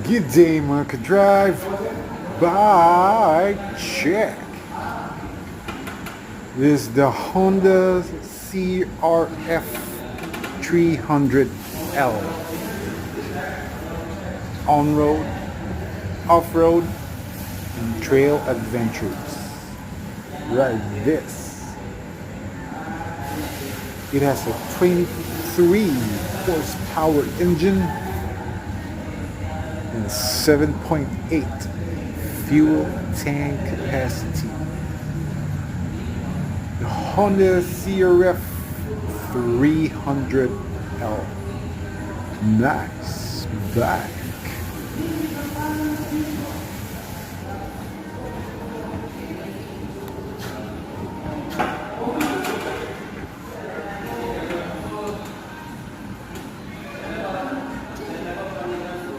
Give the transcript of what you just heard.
Good day, Market Drive. Bike check. This is the Honda CRF 300L. On-road, off-road, and trail adventures. Ride this. It has a 23 horsepower engine and 7.8 fuel tank capacity. The Honda CRF 300L. Nice bike.